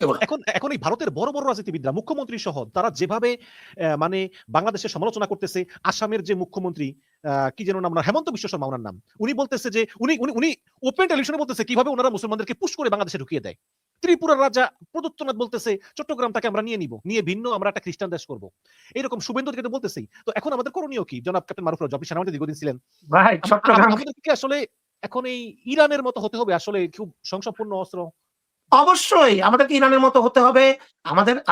এগুলো। এখন এখন এই ভারতের বড় বড় রাজনীতিবিদরা, মুখ্যমন্ত্রী সহ, তারা যেভাবে মানে বাংলাদেশের সমালোচনা করতেছে, আসামের যে মুখ্যমন্ত্রী কি যেন নাম, হেমন্ত বিশ্ব শর্মা ওনার নাম, উনি বলতেছে যে উনি উনি উনি ওপেন টেলিভিশনে বলতেছে কিভাবে ওনারা মুসলমানদেরকে পুশ করে বাংলাদেশে ঢুকিয়ে দেয়। ত্রিপুরার রাজা প্রদত্তনাথ বলতেছে চট্টগ্রামটাকে আমরা নিয়ে নিব, নিয়ে ভিন্ন আমরা একটা খ্রিস্টান দেশ করব। এইরকম শুভেন্দু থেকে বলতেছেই। তো এখন আমাদের করণীয় কি? জনাব ক্যাপ্টেন মারুফ রাজু, আপনি সেনাবাহিনীতে দীর্ঘদিন ছিলেন, ভাই চট্টগ্রাম আমাদের কি আসলে এখন এই ইরানের মতো হতে হবে, আসলে খুব সংসম্পূর্ণ অস্ত্র? অবশ্যই আমাদেরকে ইরানের মতো হতে হবে।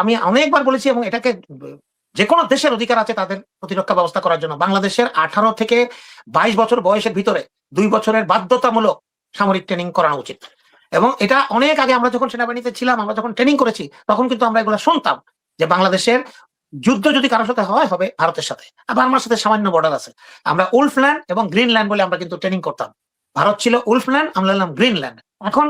আমি অনেকবার বলেছি, এবং এটাকে যে কোনো দেশের অধিকার আছে তাদের প্রতিরক্ষা ব্যবস্থা করার জন্য। বাংলাদেশের 18 থেকে 22 বছর বয়সের ভিতরে 2 বছরের বাধ্যতামূলক সামরিক ট্রেনিং করানো উচিত। এবং এটা অনেক আগে আমরা যখন সেনাবাহিনীতে ছিলাম, আমরা যখন ট্রেনিং করেছি, তখন কিন্তু আমরা এগুলো শুনতাম যে বাংলাদেশের যুদ্ধ যদি কারোর সাথে হয়, হবে ভারতের সাথে। আর বার্মার সাথে সামান্য বর্ডার আছে। আমরা উলফল্যান্ড এবং গ্রিনল্যান্ড বলে আমরা কিন্তু ট্রেনিং করতাম। ভারত ছিল উলফল্যান্ড, আমরা হলাম গ্রিনল্যান্ড। এখন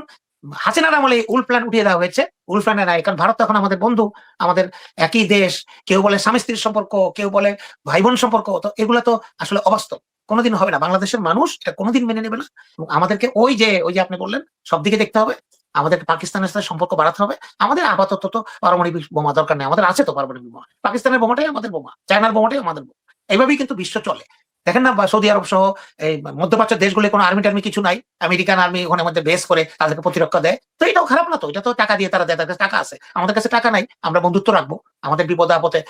হাসিনার আমলে উলফল্যান্ড উঠিয়ে দেওয়া হয়েছে, উলফল্যান্ডে নাই, কারণ ভারত এখন আমাদের বন্ধু, আমাদের একই দেশ। কেউ বলে স্বামী স্ত্রীর সম্পর্ক, কেউ বলে ভাই বোন সম্পর্ক। তো এগুলো তো আসলে অবাস্তব, কোনোদিন হবে না। বাংলাদেশের মানুষ এটা কোনোদিন মেনে নেবে না। এবং আমাদেরকে ওই যে আপনি বললেন, সব দিকে দেখতে হবে। আমাদের পাকিস্তানের সাথে সম্পর্ক বাড়াতে হবে। আমাদের আপাতত তো পারমাণবিক বোমা দরকার নেই, আমাদের আছে তো পারমাণবিক বোমা। পাকিস্তানের বোমাটাই আমাদের বোমা, চায়নার বোমাটাই আমাদের বোমা। এইভাবেই কিন্তু বিশ্ব চলে। দেখেন না, সৌদি আরব সহ এই মধ্যপ্রাচ্যের দেশগুলো কোনো আর্মি টার্মি কিছু নাই, আমেরিকান আর্মি ওখানে মধ্যে বেস করে তাদেরকে প্রতিরক্ষা দেয়। তো এটাও খারাপ না তো, এটা তো টাকা দিয়ে তারা দেয়, তাদের কাছে টাকা আছে। আমাদের কাছে টাকা নাই, আমরা বন্ধুত্ব রাখবো আমাদের বিপদে আপদে।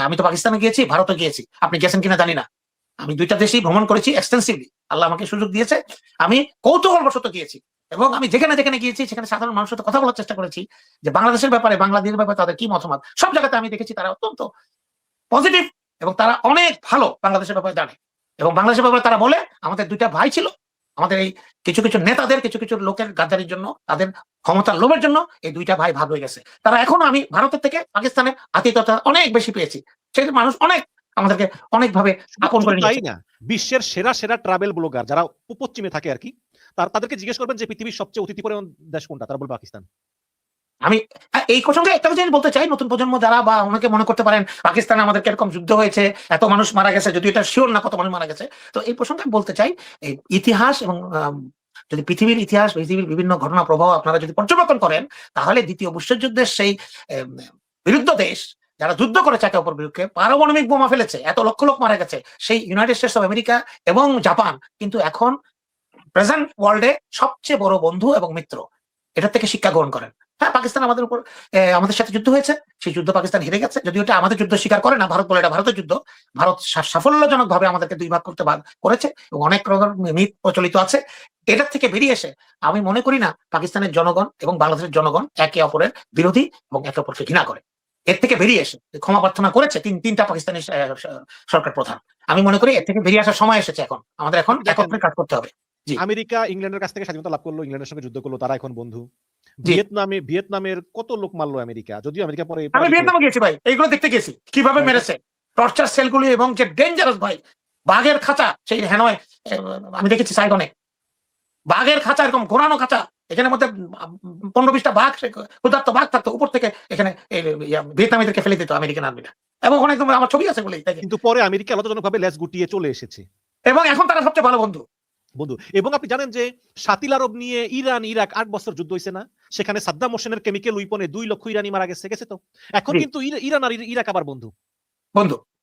আমি তো পাকিস্তানে গিয়েছি, ভারতে গিয়েছি, আপনি গেছেন কিনা জানি না। আমি 2টা দেশেই ভ্রমণ করেছি এক্সটেন্সিভলি, আল্লাহ আমাকে সুযোগ দিয়েছে। আমি কৌতূহলবশত গিয়েছি, এবং আমি যেখানে যেখানে গিয়েছি সেখানে সাধারণ মানুষের সাথে কথা বলার চেষ্টা করেছি যে বাংলাদেশের ব্যাপারে, বাংলাদেশের ব্যাপারে তাদের কি মতামত। সব জায়গাতে আমি দেখেছি তারা অত্যন্ত পজিটিভ, এবং তারা অনেক ভালো বাংলাদেশের ব্যাপারে জানে। এবং বাংলাদেশের ব্যাপারে তারা বলে, আমাদের 2টা ভাই ছিল, আমাদের এই কিছু কিছু নেতাদের, কিছু কিছু লোকের গাদ্দারির জন্য, তাদের ক্ষমতার লোভের জন্য এই 2টা ভাই ভাগ হয়ে গেছে। তারা এখনো, আমি ভারতের থেকে পাকিস্তানের আতিথ্যতা অনেক বেশি পেয়েছি, সেই মানুষ অনেক আমাদেরকে অনেকভাবে আপন করে তাই নিয়েছে। না, বিশ্বের সেরা সেরা ট্রাভেল ব্লগার যারা পশ্চিমে থাকে আর কি, তাদেরকে জিজ্ঞেস করবেন যে পৃথিবীর সবচেয়ে অতিথিপরায়ণ দেশ কোনটা, তারা বলবে পাকিস্তান। আমি এই প্রসঙ্গে একটা জিনিস বলতে চাই, নতুন প্রজন্ম যারা, বা অনেকে মনে করতে পারেন পাকিস্তানে আমাদের কিরকম যুদ্ধ হয়েছে, এত মানুষ মারা গেছে, যদি এটা শিওর না কত মানুষ মারা গেছে। তো এই প্রসঙ্গে আমি বলতে চাই, এই ইতিহাস এবং যদি পৃথিবীর ইতিহাস, পৃথিবীর বিভিন্ন ঘটনা প্রবাহ আপনারা যদি পর্যবেক্ষণ করেন, তাহলে দ্বিতীয় বিশ্বযুদ্ধের সেই বিরুদ্ধ দেশ যারা যুদ্ধ করেছে একে অপর বিরুদ্ধে, পারমাণবিক বোমা ফেলেছে, এত লক্ষ লোক মারা গেছে, সেই ইউনাইটেড স্টেটস অফ আমেরিকা এবং জাপান কিন্তু এখন প্রেজেন্ট ওয়ার্ল্ডে সবচেয়ে বড় বন্ধু এবং মিত্র। এটার থেকে শিক্ষা গ্রহণ করেন। হ্যাঁ, পাকিস্তান আমাদের উপর, আমাদের সাথে যুদ্ধ হয়েছে, সেই যুদ্ধ পাকিস্তান হেরে গেছে। যদিও এটা আমাদের যুদ্ধ স্বীকার করে না, ভারত বলে এটা ভারতের যুদ্ধ। ভারত সাফল্যজনক ভাবে আমাদেরকে 2 ভাগ করতে করেছে, এবং অনেক রকম মিথ প্রচলিত আছে। এটার থেকে বেরিয়ে এসে আমি মনে করি না পাকিস্তানের জনগণ এবং বাংলাদেশের জনগণ একে অপরের বিরোধী এবং একে অপরকে ঘৃণা করে। এর থেকে বেরিয়ে এসে ক্ষমা প্রার্থনা করেছে তিনটা পাকিস্তানি সরকার প্রধান। আমি মনে করি এর থেকে বেরিয়ে আসার সময় এসেছে। এখন আমাদের এখন একত্রে কাজ করতে হবে। আমেরিকা ইংল্যান্ডের কাছ থেকে স্বাধীনতা লাভ করলো, ইংল্যান্ডের সঙ্গে যুদ্ধ করলো, তারা এখন বন্ধু। জি, ভিয়েতনামের কত লোক মারলো আমেরিকা, যদিও আমেরিকা পরে আমি ভিয়েতনামে গেছি ভাই, এইগুলো দেখতে গেছি কিভাবে মেরেছে টর্চার সেলগুলি, এবং যে ডেঞ্জারাস ভাই, বাঘের খাঁচা সেই হ্যানয়, আমি দেখেছি সাইগনে বাঘের খাঁচা, এরকম ঘোরানো খাঁচা, এখানের মধ্যে 15-20টা বাঘ, ক্ষুধার্ত বাঘ থাকতো, উপর থেকে এখানে ভিয়েতনামীদেরকে ফেলে দিত আমেরিকান আর্মিরা। এবং ওখানে একদম আমার ছবি আছে বলেই, কিন্তু পরে আমেরিকা আলোচনাজনক ভাবে লেজ গুটিয়ে চলে এসেছে। এবং এখন তারা সবচেয়ে ভালো বন্ধু। এবং আপনি জানেন যে শাতিল আরব নিয়ে ইরান ইরাক 8 বছর যুদ্ধ হয়েছে না, সেখানে সাদ্দাম হোসেনের কেমিক্যাল উইপনে 2 লক্ষ ইরানি মারা গেছে তো। এখন কিন্তু ইরান আর ইরাক আবার বন্ধু,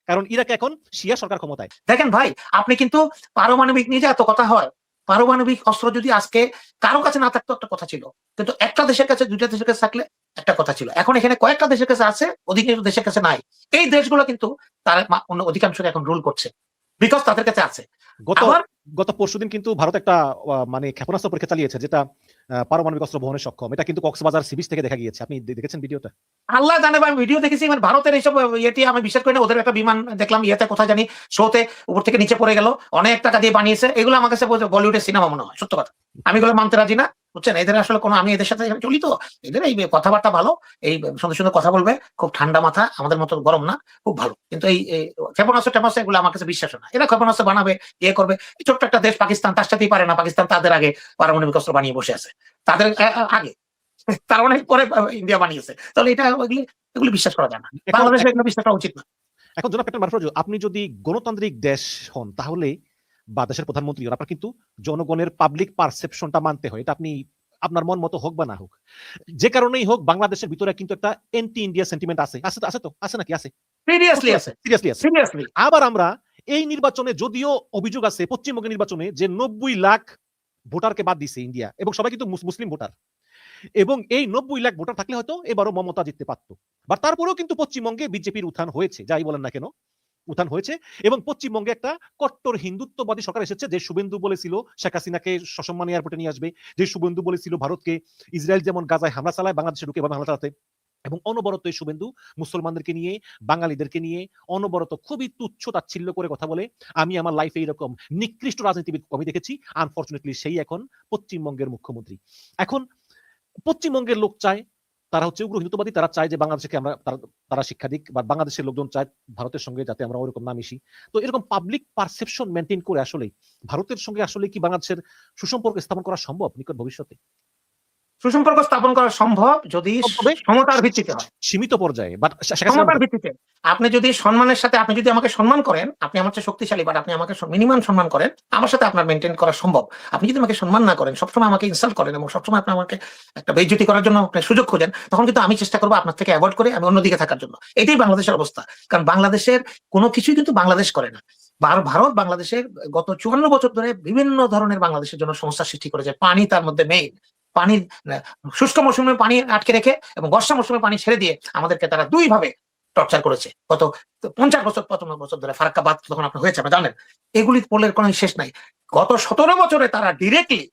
কারণ ইরাক এখন শিয়া সরকার ক্ষমতায়। দেখেন ভাই, আপনি কিন্তু পারমাণবিক নিয়ে যে এত কথা হয়, পারমাণবিক অস্ত্র যদি আজকে কারো কাছে না থাকতো একটা কথা ছিল, কিন্তু একটা দেশের কাছে, 2টা দেশের কাছে থাকলে একটা কথা ছিল। এখন এখানে কয়েকটা দেশের কাছে আছে, অধিকাংশ দেশের কাছে নাই। এই দেশগুলো কিন্তু তার অধিকাংশকে এখন রুল করছে, বিকজ তাদের কাছে আছে। গত পরশুদিন কিন্তু ভারত একটা মানে ক্ষেপণাস্ত্র পরীক্ষা চালিয়েছে, যেটা পারমাণবিক অস্ত্র বহনে সক্ষম। এটা কিন্তু কক্সবাজার সি বিচ থেকে দেখা গিয়েছে। আপনি দেখেছেন ভিডিওটা? আল্লাহ জানে ভাই, ভিডিও দেখেছি। মানে ভারতের এইসব ইয়েটি আমি বিশ্বাস করি না। ওদের একটা বিমান দেখলাম ইয়েতে, কোথায় জানি, শোতে উপর থেকে নিচে পড়ে গেল, অনেক টাকা দিয়ে বানিয়েছে। এগুলো আমার কাছে বলিউডের সিনেমা মনে হয়, সত্য কথা। আমি এগুলো মানতে রাজি না, বুঝছেন। এদের আসলে কোনো, আমি এদের সাথে চলি তো, এদের এই কথাবার্তা ভালো, এই সুন্দর সুন্দর কথা বলবে, খুব ঠান্ডা মাথা, আমাদের মতো গরম না, খুব ভালো। কিন্তু এই ক্ষেপণাস্ত্র টেপনাস্ত্র এগুলো আমার কাছে বিশ্বাস না। এরা ক্ষেপণাস্ত্র বানাবে, ইয়ে করবে। ছোট্ট একটা দেশ পাকিস্তান, তার সাথেই পারে না। পাকিস্তান তাদের আগে পারমাণবিক অস্ত্র বানিয়ে বসে আছে, তাদের আগে, তার অনেক পরে ইন্ডিয়া বানিয়েছে। তাহলে এটা এগুলো বিশ্বাস করা যায় না, বাংলাদেশে এগুলো বিশ্বাস করা উচিত না। এখন জনাব ক্যাপ্টেন মারুফ রাজু, আপনি যদি গণতান্ত্রিক দেশ হন, তাহলে বা দেশের প্রধানমন্ত্রী হন, আপনার কিন্তু জনগণের পাবলিক পারসেপশনটা মানতে হয়। এটা আপনি আপনার মন মতো হোক বা না হোক, যে কারণেই হোক, বাংলাদেশের ভিতরে কিন্তু একটা এন্টি ইন্ডিয়া সেন্টিমেন্ট আছে, আছে নাকি? আছে, সিরিয়াসলি আছে, সিরিয়াসলি আছে। সিরিয়াসলি। আবার আমরা এই নির্বাচনে যদিও অভিযোগ আছে পশ্চিমবঙ্গের নির্বাচনে যে 90 লাখ ভোটারকে বাদ দিছে ইন্ডিয়া, এবং সবাই কিন্তু মুসলিম ভোটার, এবং এই 90 লাখ ভোটার থাকলে হয়তো এবারও মমতা জিততে পারতো। বাট তারপরেও কিন্তু পশ্চিমবঙ্গে বিজেপির উত্থান হয়েছে, যাই বলেন না কেন, উত্থান হয়েছে। এবং পশ্চিমবঙ্গে একটা কট্টর হিন্দুত্ববাদী সরকার এসেছে, যে শুভেন্দু বলেছিল শেখ হাসিনাকে সসম্মানে এয়ারপোর্টে নিয়ে আসবে, যে শুভেন্দু বলেছিল ভারতকে ইসরায়েল যেমন গাজায় হামলা চালায় বাংলাদেশে ঢুকে এভাবে হামলা চালাতে, এবং অনবরত এই শুভেন্দু মুসলমানদেরকে নিয়ে, বাঙালিদেরকে নিয়ে অনবরত খুবই তুচ্ছ তাচ্ছিল্য করে কথা বলে। আমি আমার লাইফে এইরকম নিকৃষ্ট রাজনীতিবিদ কমই দেখেছি। আনফরচুনেটলি সেই এখন পশ্চিমবঙ্গের মুখ্যমন্ত্রী। এখন পশ্চিমবঙ্গের লোক চায়, তারা হচ্ছে উগ্র হিন্দুত্ববাদী, তারা চায় যে বাংলাদেশকে আমরা তারা শিক্ষা দিক, বা বাংলাদেশের লোকজন চায় ভারতের সঙ্গে যাতে আমরা ওরকম না মিশি। তো এরকম পাবলিক পারসেপশন মেনটেন করে আসলে ভারতের সঙ্গে আসলে কি বাংলাদেশের সুসম্পর্ক স্থাপন করা সম্ভব নিকট ভবিষ্যতে? সুসম্পর্ক স্থাপন করা সম্ভব যদি তবে সমতার ভিত্তিতে হয়, সীমিত পর্যায়ে, বাট ক্ষমতার ভিত্তিতে। আপনি যদি সম্মানের সাথে, আপনি যদি আমাকে সম্মান করেন, আপনি আমার চেয়ে শক্তিশালী, বাট আপনি আমাকে মিনিমাম সম্মান করেন, আমার সাথে আপনার মেনটেন করা সম্ভব। আপনি যদি আমাকে সম্মান না করেন, সবসময় আমাকে ইনসাল্ট করেন, এবং সবসময় আপনি আমাকে একটা বেইজ্জতি করার জন্য আপনি সুযোগ খোঁজেন, তখন কিন্তু আমি চেষ্টা করবো আপনার থেকে অ্যাভয়েড করে আমি অন্যদিকে থাকার জন্য। এটাই বাংলাদেশের অবস্থা। কারণ বাংলাদেশের কোনো কিছুই কিন্তু বাংলাদেশ করে না। ভারত বাংলাদেশের গত 54 বছর ধরে বিভিন্ন ধরনের বাংলাদেশের জন্য সমস্যার সৃষ্টি করেছে। পানি তার মধ্যে মেইন। পানির শুষ্ক মৌসুমে পানি আটকে রেখে এবং বর্ষা মৌসুমে পানি ছেড়ে দিয়ে আমাদেরকে তারা দুই ভাবে টর্চার করেছে গত 50 বছর 55 বছর ধরে। ফারাক্কা বাদ তখন আপনার হয়েছে, আমরা জানেন, এগুলি বলে কোনো শেষ নাই। গত 17 বছরে তারা ডিরেক্টলি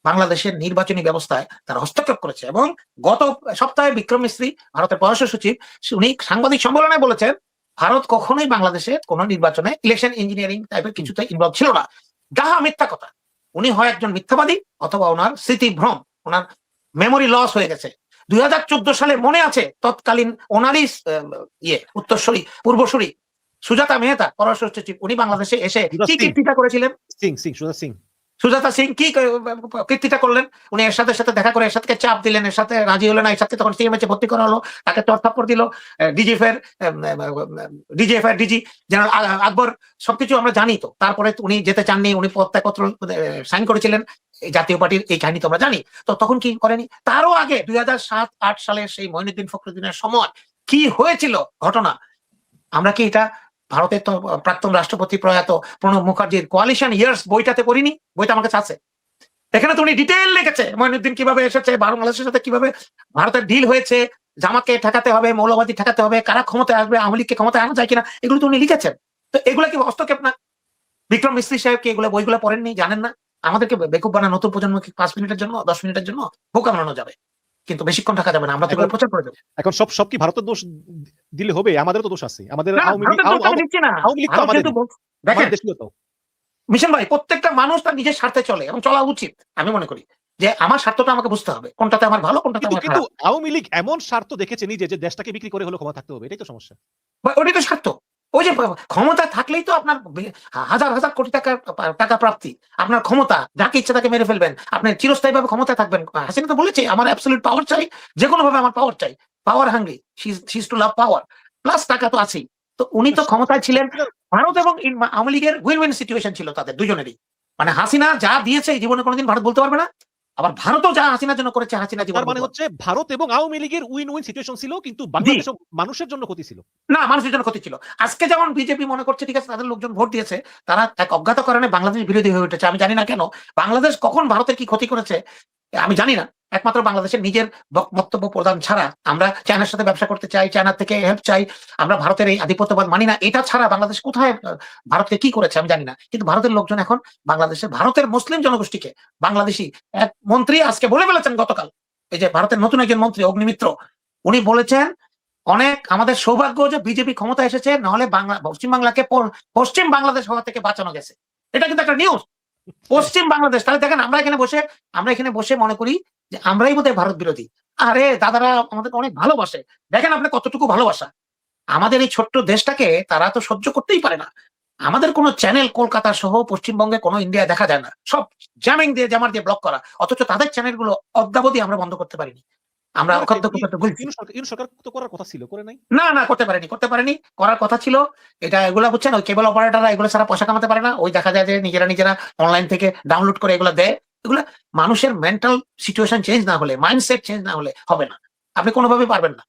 বাংলাদেশের নির্বাচনী ব্যবস্থায় তারা হস্তক্ষেপ করেছে। এবং গত সপ্তাহে বিক্রম মিস্ত্রি, ভারতের পররাষ্ট্র সচিব, উনি সাংবাদিক সম্মেলনে বলেছেন ভারত কখনোই বাংলাদেশের কোন নির্বাচনে ইলেকশন ইঞ্জিনিয়ারিং টাইপের কিছুতে ইনভলভ ছিল না। যাহা মিথ্যা কথা। উনি হয় একজন মিথ্যাবাদী, অথবা ওনার স্মৃতিভ্রম, ওনার মেমোরি লস হয়ে গেছে। 2014 সালে মনে আছে তৎকালীন ওনারই উত্তরসূরি, পূর্বসূরি সুজাতা মেহতা, পররাষ্ট্র সচিব, উনি বাংলাদেশে এসে কি কীর্তিটা করেছিলেন? সুজাতা সিং কি কীর্তিটা করলেন? উনি এরশাদের সাথে দেখা করে এরশাদকে চাপ দিলেন, এর সাথে রাজি হলো না, এরশাদকে তখন সিএমএইচে ভর্তি করা হলো, তাকে চড়থাপ্পড় দিল ডিজিএফআই ডিজি জেনারেল আকবর। সবকিছু আমরা জানি। তো তারপরে উনি যেতে চাননি, উনি ত্যাগপত্র সাইন করেছিলেন, জাতীয় পার্টির এই কাহিনী তো আমরা জানি। তো তখন কি করেনি? তারও আগে 2007-8 সালের সেই মঈনুদ্দিন ফখরুদ্দিনের সময় কি হয়েছিল ঘটনা, আমরা কি এটা ভারতের তো প্রাক্তন রাষ্ট্রপতি প্রয়াত প্রণব মুখার্জির কোয়ালিশন ইয়ার্স বইটাতে পড়িনি? বইটা আমার কাছে আছে। এখানে তো উনি ডিটেইল লিখেছে মঈনুদ্দিন কিভাবে এসেছে, বাংলাদেশের সাথে কিভাবে ভারতের ডিল হয়েছে, জামাতকে ঠেকাতে হবে, মৌলবাদী ঠেকাতে হবে, কারা ক্ষমতায় আসবে, আওয়ামী লীগকে ক্ষমতায় আনা যায় কিনা, এগুলো তো উনি লিখেছেন। তো এগুলা কি হস্তক্ষেপ না? বিক্রম মিস্ত্রি সাহেব কি এগুলো বইগুলো পড়েননি, জানেন না? আমাদেরকে বেকুব বানা নতুন প্রজন্মকে 5 মিনিটের জন্য 10 মিনিটের জন্য বোকা বানানো যাবে, কিন্তু বেশিক্ষণ থাকা যাবে না। আমরা তো এগুলো প্রচার করে দেবো। এখন সব কি ভারতের দোষ দিলে হবে? আমাদেরও তো দোষ আছে। আমাদের আওয়ামী লীগ তো আমাদের দেশীয় তো। মিশন ভাই, প্রত্যেকটা মানুষ তার নিজের স্বার্থে চলে এবং চলা উচিত। আমি মনে করি যে আমার স্বার্থটা আমাকে বুঝতে হবে, কোনটাতে আমার ভালো, কোনটাতে আমার খারাপ। কিন্তু আওয়ামী লীগ এমন স্বার্থ দেখেছে নিজে যে দেশটাকে বিক্রি করে হলো ক্ষমতা থাকতে হবে, এটাই তো সমস্যা। ওটাই তো স্বার্থ। ওই যে ক্ষমতা থাকলেই তো আপনার হাজার হাজার কোটি টাকা প্রাপ্তি, আপনার ক্ষমতা, যাকে ইচ্ছা তাকে মেরে ফেলবেন, আপনি চিরস্থায়ী ভাবে ক্ষমতায় থাকবেন। হাসিনা তো বলেছে আমার অ্যাবসলিউট পাওয়ার চাই, যে কোনো ভাবে আমার পাওয়ার চাই, power hungry, she is to love power, plus টাকা তো আছেই। তো উনি তো ক্ষমতায় ছিলেন। ভারত এবং আওয়ামী লীগের উইন উইন সিচুয়েশন ছিল তাদের দুজনেরই। মানে হাসিনা যা দিয়েছে জীবনে কোনোদিন ভারত বলতে পারবে না, আবার ভারতও যা হাসিনার জন্য করেছে হাসিনা জীবনে। মানে হচ্ছে ভারত এবং আওয়ামী লীগের উইন উইন সিচুয়েশন ছিল, কিন্তু বাংলাদেশের মানুষের জন্য ক্ষতি ছিল না, মানুষের জন্য ক্ষতি ছিল। আজকে যেমন বিজেপি মনে করছে ঠিক আছে, তাদের লোকজন ভোট দিয়েছে, তারা এক অজ্ঞাত কারণে বাংলাদেশ বিরোধী হয়ে উঠেছে। আমি জানি না কেন বাংলাদেশ কখন ভারতের কি ক্ষতি করেছে আমি জানি না। একমাত্র বাংলাদেশের নিজের বক্তব্য প্রদান ছাড়া, আমরা চায়নার সাথে ব্যবসা করতে চাই, চায়না থেকে হেল্প চাই, আমরা ভারতের এই আধিপত্যবাদ মানি না, এটা ছাড়া বাংলাদেশ কোথায় ভারতকে কি করেছে আমি জানি না। কিন্তু ভারতের লোকজন এখন বাংলাদেশের, ভারতের মুসলিম জনগোষ্ঠীকে, বাংলাদেশি এক মন্ত্রী আজকে বলে ফেলেছেন গতকাল, এই যে ভারতের নতুন একজন মন্ত্রী অগ্নিমিত্র, উনি বলেছেন অনেক আমাদের সৌভাগ্য যে বিজেপি ক্ষমতা এসেছে, নাহলে পশ্চিম বাংলাকে পশ্চিম বাংলাদেশ হওয়া থেকে বাঁচানো গেছে। এটা কিন্তু একটা নিউজ। পশ্চিম বাংলাদেশ। তাহলে দেখেন আমরা এখানে বসে মনে করি যে আমরাই বোধহয় ভারত বিরোধী। আরে দাদারা আমাদের অনেক ভালোবাসে, দেখেন আপনি কতটুকু ভালোবাসা। আমাদের এই ছোট্ট দেশটাকে তারা তো সহ্য করতেই পারে না। আমাদের কোনো চ্যানেল কলকাতা সহ পশ্চিমবঙ্গে কোনো ইন্ডিয়া দেখা যায় না, সব জ্যামিং দিয়ে জামার দিয়ে ব্লক করা, অথচ তাদের চ্যানেলগুলো অদ্যাবধি আমরা বন্ধ করতে পারিনি। আমরা সরকার তো করার কথা ছিল, করে নাই। না করতে পারেনি, করার কথা ছিল। এটা এগুলা বুঝছেন, ওই কেবল অপারেটররা এগুলো সারা পয়সা কামাতে পারে না। ওই দেখা যায় যে নিজেরা অনলাইন থেকে ডাউনলোড করে এগুলো দেয়, এগুলা মানুষের মেন্টাল সিচুয়েশন চেঞ্জ না হলে, মাইন্ডসেট চেঞ্জ না হলে হবে না। আপনি কোনোভাবেই পারবেন না।